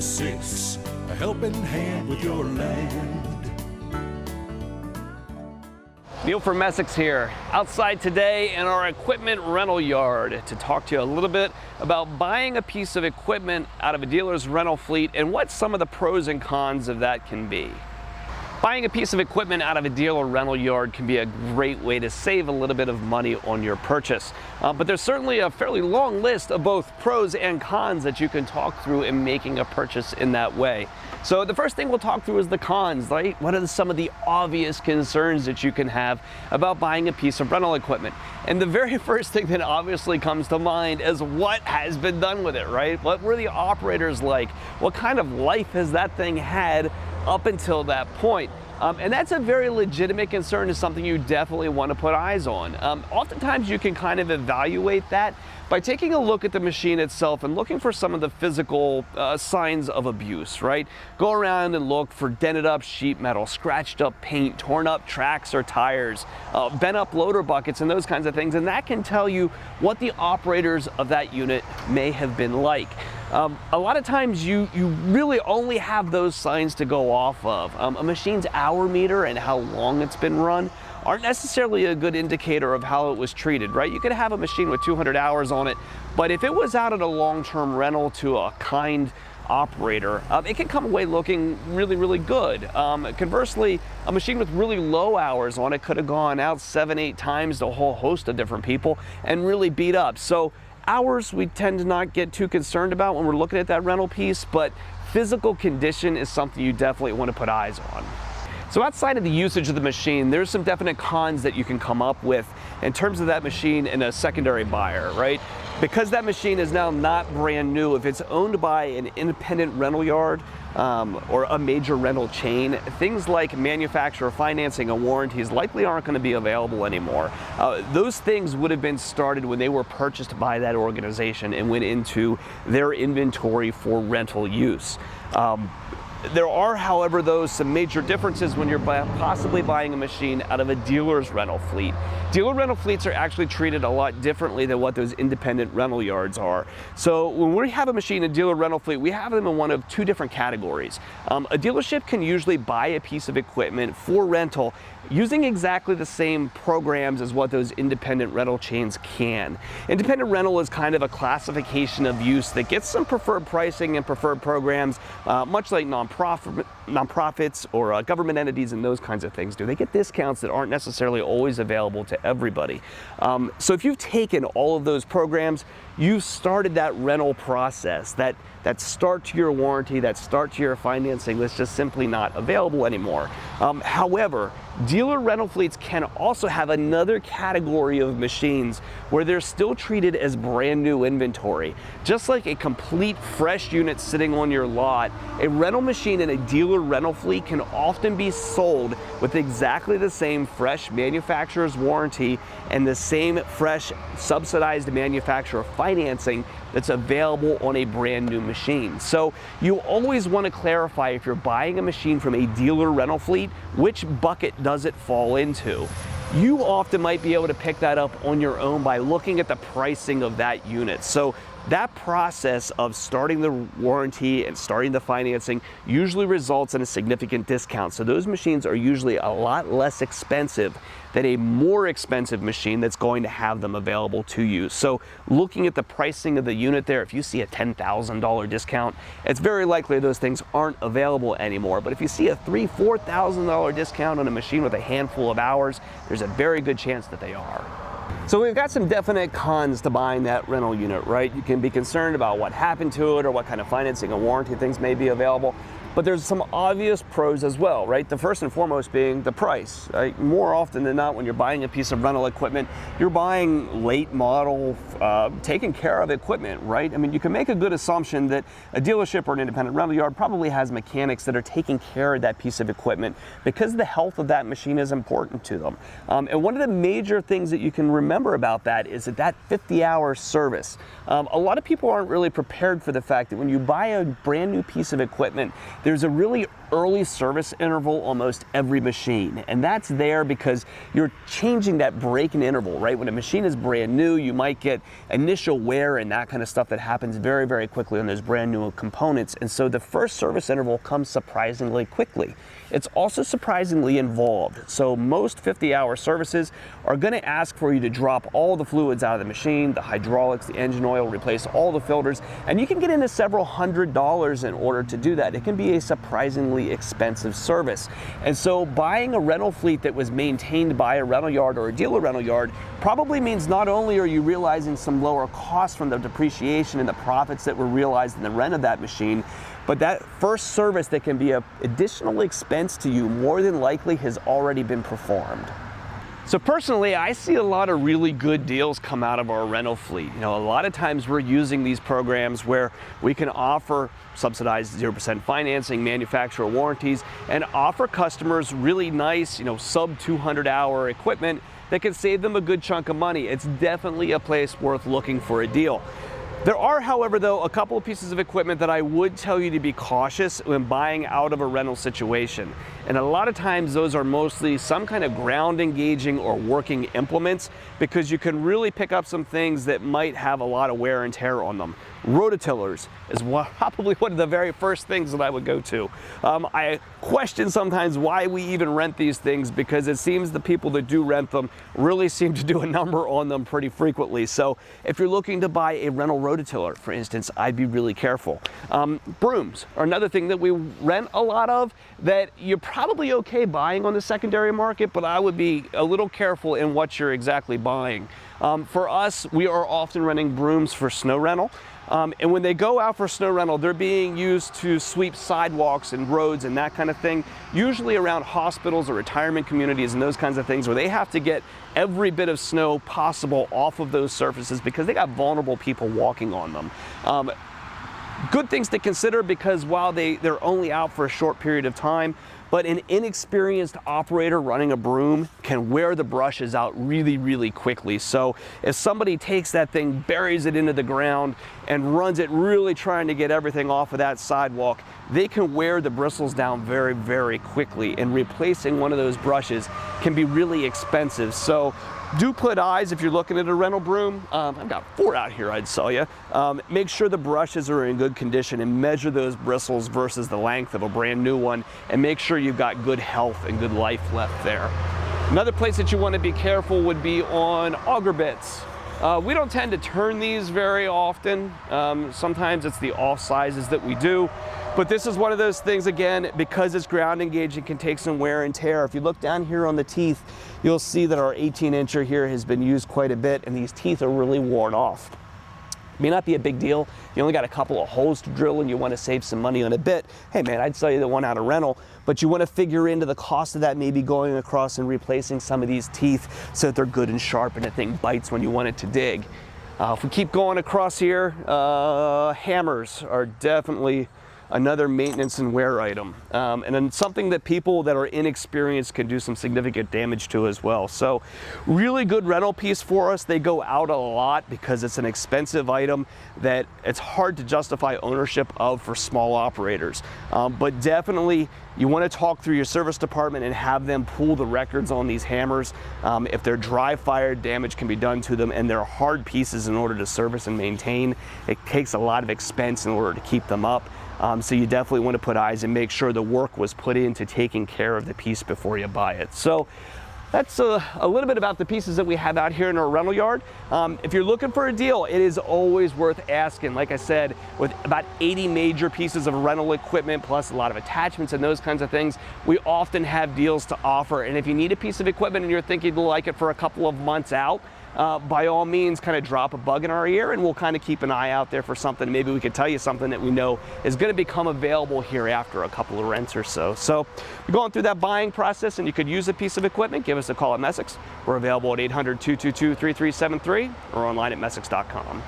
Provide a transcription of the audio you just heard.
6, a helping hand with your land. Neil from Messick's here, outside today in our equipment rental yard to talk to you a little bit about buying a piece of equipment out of a dealer's rental fleet and what some of the pros and cons of that can be. Buying a piece of equipment out of a dealer rental yard can be a great way to save a little bit of money on your purchase. But there's certainly a fairly long list of both pros and cons that you can talk through in making a purchase in that way. So the first thing we'll talk through is the cons, right? What are some of the obvious concerns that you can have about buying a piece of rental equipment? And the very first thing that obviously comes to mind is what has been done with it, right? What were the operators like? What kind of life has that thing had up until that point? And that's a very legitimate concern. Is something you definitely want to put eyes on. Oftentimes you can kind of evaluate that by taking a look at the machine itself and looking for some of the physical signs of abuse, right? Go around and look for dented up sheet metal, scratched up paint, torn up tracks or tires, bent up loader buckets and those kinds of things. And that can tell you what the operators of that unit may have been like. A lot of times you really only have those signs to go off of. A machine's hour meter and how long it's been run aren't necessarily a good indicator of how it was treated, right? You could have a machine with 200 hours on it, but if it was out at a long-term rental to a kind operator, it can come away looking really, really good. Conversely, a machine with really low hours on it could have gone out 7-8 times to a whole host of different people and really beat up. So hours we tend to not get too concerned about when we're looking at that rental piece, but physical condition is something you definitely want to put eyes on. So outside of the usage of the machine, there's some definite cons that you can come up with in terms of that machine in a secondary buyer, right? Because that machine is now not brand new, if it's owned by an independent rental yard or a major rental chain, things like manufacturer financing and warranties likely aren't going to be available anymore. Those things would have been started when they were purchased by that organization and went into their inventory for rental use. There are, however, though, some major differences when you're possibly buying a machine out of a dealer's rental fleet. Dealer rental fleets are actually treated a lot differently than what those independent rental yards are. So when we have a machine in a dealer rental fleet, we have them in one of two different categories. A dealership can usually buy a piece of equipment for rental using exactly the same programs as what those independent rental chains can. Independent rental is kind of a classification of use that gets some preferred pricing and preferred programs, much like nonprofits or government entities and those kinds of things do. They get discounts that aren't necessarily always available to everybody. So if you've taken all of those programs, you've started that rental process, that start to your warranty, that start to your financing that's just simply not available anymore. However, dealer rental fleets can also have another category of machines where they're still treated as brand new inventory. Just like a complete fresh unit sitting on your lot, a rental machine in a dealer rental fleet can often be sold with exactly the same fresh manufacturer's warranty and the same fresh subsidized manufacturer financing that's available on a brand new machine. So you always want to clarify, if you're buying a machine from a dealer rental fleet, which bucket does it fall into? You often might be able to pick that up on your own by looking at the pricing of that unit. So that process of starting the warranty and starting the financing usually results in a significant discount. So those machines are usually a lot less expensive than a more expensive machine that's going to have them available to you. So looking at the pricing of the unit there, if you see a $10,000 discount, it's very likely those things aren't available anymore. But if you see a $3,000, $4,000 discount on a machine with a handful of hours, there's a very good chance that they are. So we've got some definite cons to buying that rental unit, right? You can be concerned about what happened to it or what kind of financing and warranty things may be available. But there's some obvious pros as well, right? The first and foremost being the price, right? More often than not, when you're buying a piece of rental equipment, you're buying late model, taken care of equipment, right? I mean, you can make a good assumption that a dealership or an independent rental yard probably has mechanics that are taking care of that piece of equipment because the health of that machine is important to them. And one of the major things that you can remember remember about that is that 50-hour service. A lot of people aren't really prepared for the fact that when you buy a brand new piece of equipment, there's a really early service interval almost every machine. And that's there because you're changing that break-in interval, right? When a machine is brand new, you might get initial wear and that kind of stuff that happens very, very quickly on those brand new components. And so the first service interval comes surprisingly quickly. It's also surprisingly involved. So most 50-hour services are going to ask for you to drop all the fluids out of the machine, the hydraulics, the engine oil, replace all the filters, and you can get into several $100s in order to do that. It can be a surprisingly expensive service. And so buying a rental fleet that was maintained by a rental yard or a dealer rental yard probably means not only are you realizing some lower costs from the depreciation and the profits that were realized in the rent of that machine, but that first service that can be an additional expense to you more than likely has already been performed. So personally, I see a lot of really good deals come out of our rental fleet. You know, a lot of times we're using these programs where we can offer subsidized 0% financing, manufacturer warranties, and offer customers really nice, sub 200-hour equipment that can save them a good chunk of money. It's definitely a place worth looking for a deal. There are, however, though, a couple of pieces of equipment that I would tell you to be cautious when buying out of a rental situation. And a lot of times those are mostly some kind of ground engaging or working implements, because you can really pick up some things that might have a lot of wear and tear on them. Rototillers is probably one of the very first things that I would go to. I question sometimes why we even rent these things, because it seems the people that do rent them really seem to do a number on them pretty frequently. So if you're looking to buy a rental rototiller, for instance, I'd be really careful. Brooms are another thing that we rent a lot of that you're probably okay buying on the secondary market, but I would be a little careful in what you're exactly buying. For us, we are often renting brooms for snow rental. And when they go out for snow rental, they're being used to sweep sidewalks and roads and that kind of thing, usually around hospitals or retirement communities and those kinds of things where they have to get every bit of snow possible off of those surfaces because they got vulnerable people walking on them. Good things to consider, because while they're only out for a short period of time, but an inexperienced operator running a broom can wear the brushes out really, really quickly. So if somebody takes that thing, buries it into the ground, and runs it really trying to get everything off of that sidewalk, they can wear the bristles down very, very quickly. And replacing one of those brushes can be really expensive. So do put eyes if you're looking at a rental broom. I've got 4 out here I'd sell you. Make sure the brushes are in good condition and measure those bristles versus the length of a brand new one, and make sure you've got good health and good life left there. Another place that you want to be careful would be on auger bits. We don't tend to turn these very often. Sometimes it's the off sizes that we do. But this is one of those things, again, because it's ground engaged, it can take some wear and tear. If you look down here on the teeth, you'll see that our 18-incher here has been used quite a bit, and these teeth are really worn off. May not be a big deal. You only got a couple of holes to drill and you want to save some money on a bit. Hey man, I'd sell you the one out of rental, but you want to figure into the cost of that, maybe going across and replacing some of these teeth so that they're good and sharp and the thing bites when you want it to dig. If we keep going across here, hammers are definitely another maintenance and wear item, and then something that people that are inexperienced can do some significant damage to as well. So really good rental piece for us. They go out a lot because it's an expensive item that it's hard to justify ownership of for small operators, but definitely you want to talk through your service department and have them pull the records on these hammers. If they're dry fired, damage can be done to them, and they're hard pieces in order to service and maintain. It takes a lot of expense in order to keep them up. So you definitely want to put eyes and make sure the work was put into taking care of the piece before you buy it. So that's a little bit about the pieces that we have out here in our rental yard. If you're looking for a deal, it is always worth asking. Like I said, with about 80 major pieces of rental equipment, plus a lot of attachments and those kinds of things, we often have deals to offer. And if you need a piece of equipment and you're thinking you'll like it for a couple of months out, by all means, kind of drop a bug in our ear and we'll kind of keep an eye out there for something. Maybe we could tell you something that we know is going to become available here after a couple of rents or so. So you're going through that buying process and you could use a piece of equipment, give us a call at Messick's. We're available at 800-222-3373 or online at Messick's.com.